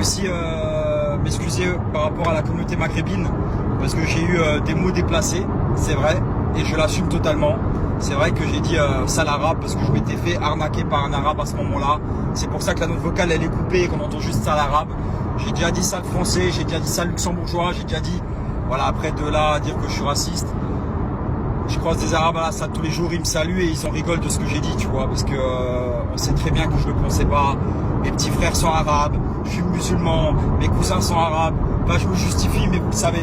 aussi m'excuser par rapport à la communauté maghrébine parce que j'ai eu des mots déplacés, c'est vrai, et je l'assume totalement. C'est vrai que j'ai dit sale arabe parce que je m'étais fait arnaquer par un arabe à ce moment-là. C'est pour ça que la note vocale elle est coupée et qu'on entend juste sale arabe. J'ai déjà dit sale français, j'ai déjà dit sale luxembourgeois, j'ai déjà dit, voilà, après de là à dire que je suis raciste. Je croise des arabes à la salle tous les jours, ils me saluent et ils en rigolent de ce que j'ai dit, tu vois, parce que on sait très bien que je ne le pensais pas. Mes petits frères sont arabes, je suis musulman, mes cousins sont arabes. Bah, je me justifie, mais vous le savez.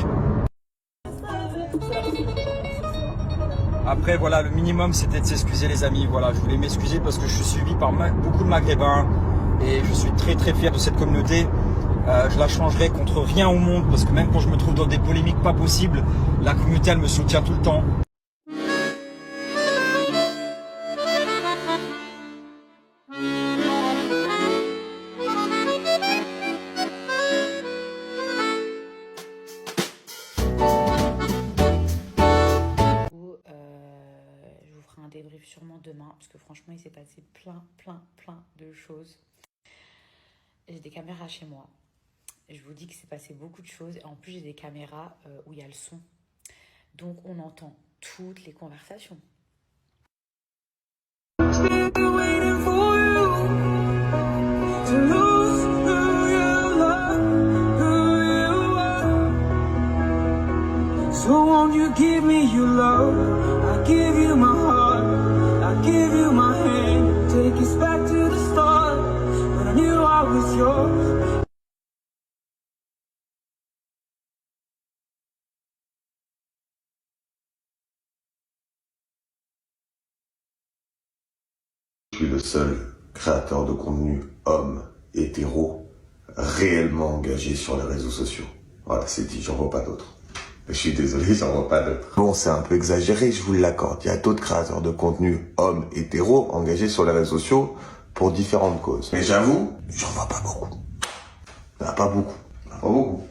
Après, voilà, le minimum, c'était de s'excuser, les amis. Voilà, je voulais m'excuser parce que je suis suivi par beaucoup de Maghrébins et je suis très très fier de cette communauté. Je la changerai contre rien au monde parce que même quand je me trouve dans des polémiques pas possibles, la communauté, elle me soutient tout le temps. Débrief sûrement demain parce que franchement il s'est passé plein de choses. J'ai des caméras chez moi, je vous dis que c'est passé beaucoup de choses et en plus j'ai des caméras où il y a le son, donc on entend toutes les conversations. So won't you give me your love, I give you my heart, I give you my hand, take us back to the start, when I knew I was yours. Je suis le seul créateur de contenu homme hétéro réellement engagé sur les réseaux sociaux. Voilà, c'est dit, j'en vois pas d'autres. Je suis désolé, j'en vois pas d'autres. Bon, c'est un peu exagéré, je vous l'accorde. Il y a d'autres créateurs de contenu hommes hétéros engagés sur les réseaux sociaux pour différentes causes. Mais j'avoue, j'en vois pas beaucoup. Il n'y en a pas beaucoup. Il n'y en a pas beaucoup.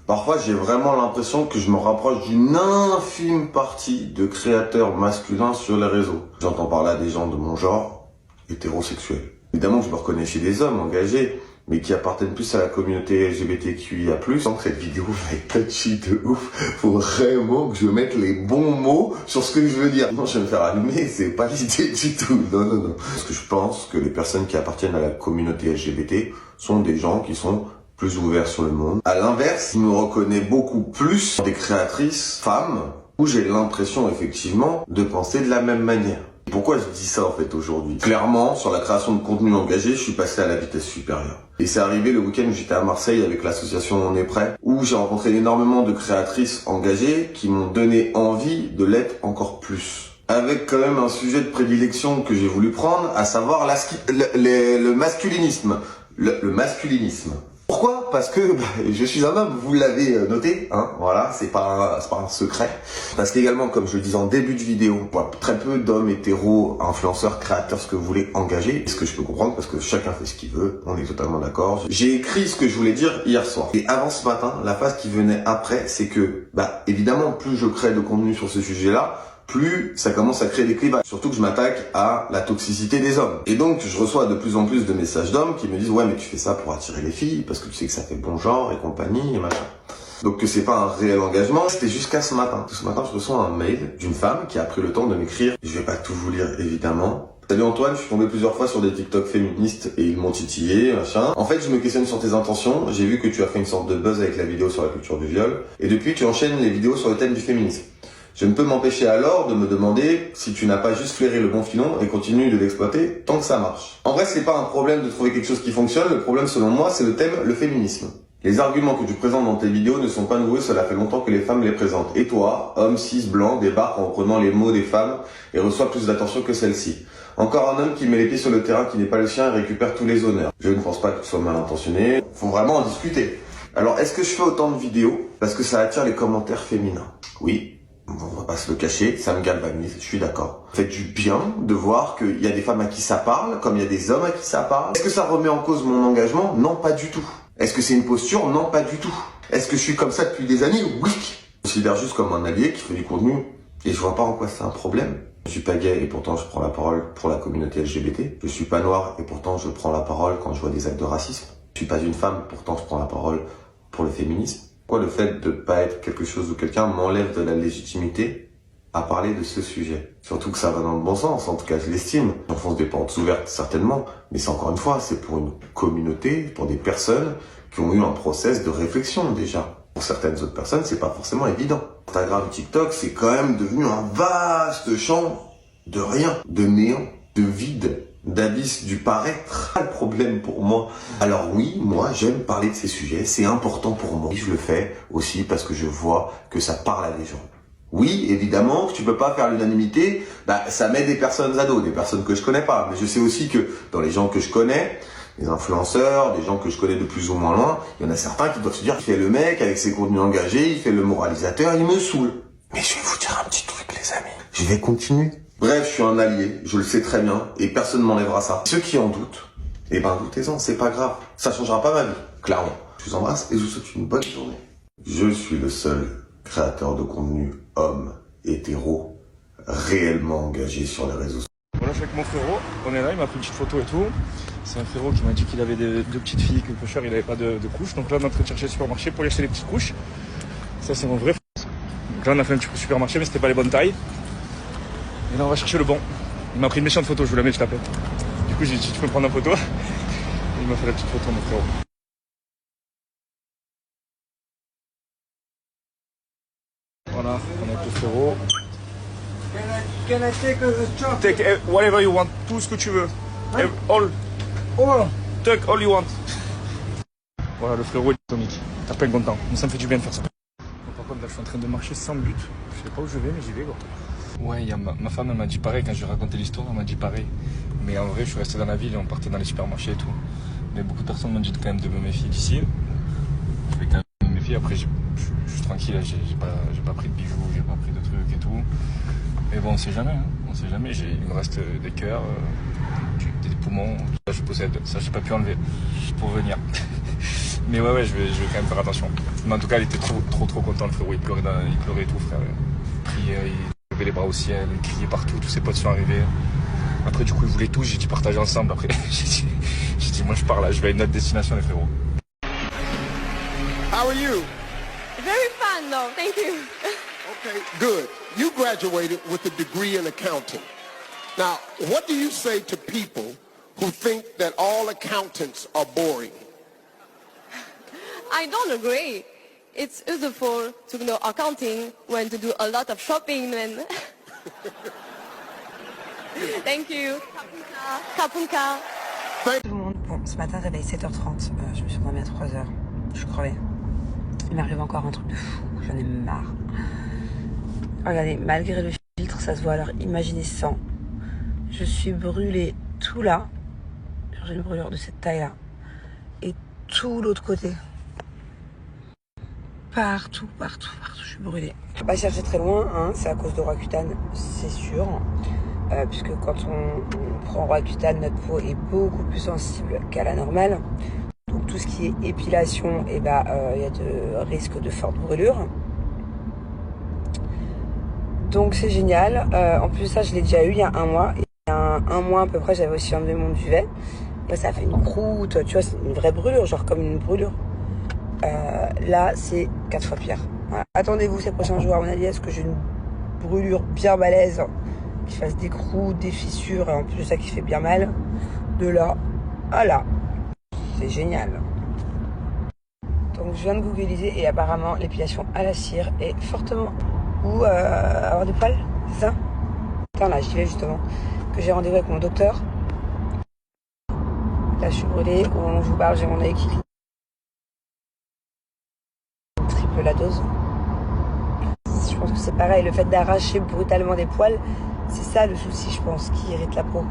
Parfois, j'ai vraiment l'impression que je me rapproche d'une infime partie de créateurs masculins sur les réseaux. J'entends par là des gens de mon genre, hétérosexuels. Évidemment, je me reconnais chez des hommes engagés, mais qui appartiennent plus à la communauté LGBTQIA+. Donc cette vidéo va être touchy de ouf. Faut vraiment que je mette les bons mots sur ce que je veux dire. Non, je vais me faire allumer, c'est pas l'idée du tout. Non. Parce que je pense que les personnes qui appartiennent à la communauté LGBT sont des gens qui sont plus ouverts sur le monde. À l'inverse, je me reconnais beaucoup plus des créatrices femmes où j'ai l'impression effectivement de penser de la même manière. Pourquoi je dis ça en fait aujourd'hui? Clairement, sur la création de contenu engagé, je suis passé à la vitesse supérieure. Et c'est arrivé le week-end où j'étais à Marseille avec l'association On est prêt, où j'ai rencontré énormément de créatrices engagées qui m'ont donné envie de l'être encore plus. Avec quand même un sujet de prédilection que j'ai voulu prendre, à savoir le masculinisme. Le masculinisme. Pourquoi? Parce que je suis un homme, vous l'avez noté, hein, voilà, c'est pas un secret. Parce qu'également, comme je le disais en début de vidéo, on voit très peu d'hommes hétéros, influenceurs, créateurs, ce que vous voulez engager. Ce que je peux comprendre, parce que chacun fait ce qu'il veut, on est totalement d'accord. J'ai écrit ce que je voulais dire hier soir. Et avant ce matin, la phase qui venait après, c'est que, évidemment, plus je crée de contenu sur ce sujet-là, plus ça commence à créer des clivages. Surtout que je m'attaque à la toxicité des hommes. Et donc, je reçois de plus en plus de messages d'hommes qui me disent « Ouais, mais tu fais ça pour attirer les filles, parce que tu sais que ça fait bon genre et compagnie et machin. » Donc que c'est pas un réel engagement, c'était jusqu'à ce matin. Ce matin, je reçois un mail d'une femme qui a pris le temps de m'écrire. Je vais pas tout vous lire, évidemment. Salut Antoine, je suis tombé plusieurs fois sur des TikTok féministes et ils m'ont titillé, machin. En fait, je me questionne sur tes intentions. J'ai vu que tu as fait une sorte de buzz avec la vidéo sur la culture du viol. Et depuis, tu enchaînes les vidéos sur le thème du féminisme. Je ne peux m'empêcher alors de me demander si tu n'as pas juste flairé le bon filon et continue de l'exploiter tant que ça marche. En vrai, c'est pas un problème de trouver quelque chose qui fonctionne. Le problème, selon moi, c'est le thème, le féminisme. Les arguments que tu présentes dans tes vidéos ne sont pas nouveaux, cela fait longtemps que les femmes les présentent. Et toi, homme cis blanc, débarque en reprenant les mots des femmes et reçoit plus d'attention que celle-ci. Encore un homme qui met les pieds sur le terrain qui n'est pas le sien et récupère tous les honneurs. Je ne pense pas que tu sois mal intentionné. Faut vraiment en discuter. Alors, est-ce que je fais autant de vidéos parce que ça attire les commentaires féminins? Oui. On va pas se le cacher, ça me galvanise, je suis d'accord. Ça fait du bien de voir qu'il y a des femmes à qui ça parle, comme il y a des hommes à qui ça parle. Est-ce que ça remet en cause mon engagement? Non, pas du tout. Est-ce que c'est une posture? Non, pas du tout. Est-ce que je suis comme ça depuis des années? Oui. Je me considère juste comme un allié qui fait du contenu et je vois pas en quoi c'est un problème. Je suis pas gay et pourtant je prends la parole pour la communauté LGBT. Je suis pas noir et pourtant je prends la parole quand je vois des actes de racisme. Je suis pas une femme, pourtant je prends la parole pour le féminisme. Pourquoi le fait de pas être quelque chose ou quelqu'un m'enlève de la légitimité à parler de ce sujet? Surtout que ça va dans le bon sens, en tout cas je l'estime. J'enfonce des portes ouvertes certainement, mais c'est encore une fois, c'est pour une communauté, pour des personnes qui ont eu un process de réflexion déjà. Pour certaines autres personnes, c'est pas forcément évident. Instagram, TikTok, c'est quand même devenu un vaste champ de rien, de néant, de vide, d'abysse, du paraître. Pas le problème pour moi. Alors oui, moi j'aime parler de ces sujets, c'est important pour moi. Et je le fais aussi parce que je vois que ça parle à des gens. Oui, évidemment, que tu peux pas faire l'unanimité, ça met des personnes à dos, des personnes que je connais pas. Mais je sais aussi que dans les gens que je connais, les influenceurs, des gens que je connais de plus ou moins loin, il y en a certains qui doivent se dire, il fait le mec avec ses contenus engagés, il fait le moralisateur, il me saoule. Mais je vais vous dire un petit truc, les amis. Je vais continuer. Bref, je suis un allié, je le sais très bien, et personne ne m'enlèvera ça. Ceux qui en doutent, eh ben doutez-en, c'est pas grave. Ça changera pas ma vie, clairement. Je vous embrasse et je vous souhaite une bonne journée. Je suis le seul créateur de contenu homme, hétéro, réellement engagé sur les réseaux sociaux. Voilà, je suis avec mon frérot, on est là, il m'a pris une petite photo et tout. C'est un frérot qui m'a dit qu'il avait deux petites filles, que le cocheur il avait pas de couches. Donc là on est en train de chercher le supermarché pour lui acheter les petites couches. Ça c'est mon vrai frère. Donc là on a fait un petit supermarché mais c'était pas les bonnes tailles. Et là on va chercher le bon. Il m'a pris une méchante photo, je vous la mets, je t'appelle. Du coup j'ai dit tu peux me prendre une photo. Et il m'a fait la petite photo mon frérot. Voilà, on est avec le frérot. Can I take a chocolate? Take whatever you want, tout ce que tu veux. All. Oh, Take all you want. Voilà, le frérot est atomique. T'as plein content. Mais ça me fait du bien de faire ça. Bon, par contre, là, je suis en train de marcher sans but. Je sais pas où je vais, mais j'y vais, quoi. Ouais, ma femme, elle m'a dit pareil. Quand je lui ai raconté l'histoire, elle m'a dit pareil. Mais en vrai, je suis resté dans la ville et on partait dans les supermarchés et tout. Mais beaucoup de personnes m'ont dit quand même de me méfier d'ici. Je vais quand même me méfier. Après, je suis tranquille. J'ai pas pris de bijoux, j'ai pas pris de trucs et tout. Mais bon, on sait jamais. Hein. On sait jamais. Il me reste des cœurs. Des poumons, ça je possède, ça j'ai pas pu enlever pour venir. Mais ouais, je vais quand même faire attention. Mais en tout cas, il était trop content le frérot, il pleurait et tout, frère. Il priait, il levait les bras au ciel, il criait partout, tous ses potes sont arrivés. Après, du coup, ils voulaient tous, j'ai dit partager ensemble. Après, j'ai dit, moi je pars là, je vais à une autre destination, les frérots. How are you? Very fun, though. Thank you. Okay, good. You graduated with a degree in accounting. Now, what do you say to people who think that all accountants are boring? I don't agree. It's useful to know accounting when to do a lot of shopping. When Thank you. Kapunka. Tout le monde, bon, ce matin, réveil 7h30, je me suis endormie à 3h, je crevais. Il m'arrive encore un truc de fou, j'en ai marre. Regardez, malgré le filtre, ça se voit, alors imaginez sans. Je suis brûlée tout là, j'ai une brûlure de cette taille-là, et tout l'autre côté. Partout, je suis brûlée. Je ne vais pas chercher très loin, hein, c'est à cause de Roaccutane, c'est sûr. Puisque quand on prend Roaccutane, notre peau est beaucoup plus sensible qu'à la normale. Donc tout ce qui est épilation, il y a de risque de forte brûlure. Donc c'est génial. En plus ça, je l'ai déjà eu il y a un mois. Et il y a un mois à peu près, j'avais aussi enlevé mon duvet. Là, ça fait une croûte, tu vois, c'est une vraie brûlure, genre comme une brûlure. Là, c'est 4 fois pire. Voilà. Attendez-vous ces prochains jours, à mon avis, à ce que j'ai une brûlure bien balèze, qui fasse des croûtes, des fissures, et en plus de ça qui fait bien mal. De là à là. C'est génial. Donc je viens de googliser et apparemment l'épilation à la cire est fortement... Ou avoir des poils, c'est ça? Attends, là, j'y vais justement. Que j'ai rendez-vous avec mon docteur. Là, je suis brûlée. Au moment où je vous parle, j'ai mon œil qui cligne. Triple la dose. Je pense que c'est pareil. Le fait d'arracher brutalement des poils, c'est ça le souci, je pense, qui irrite la peau.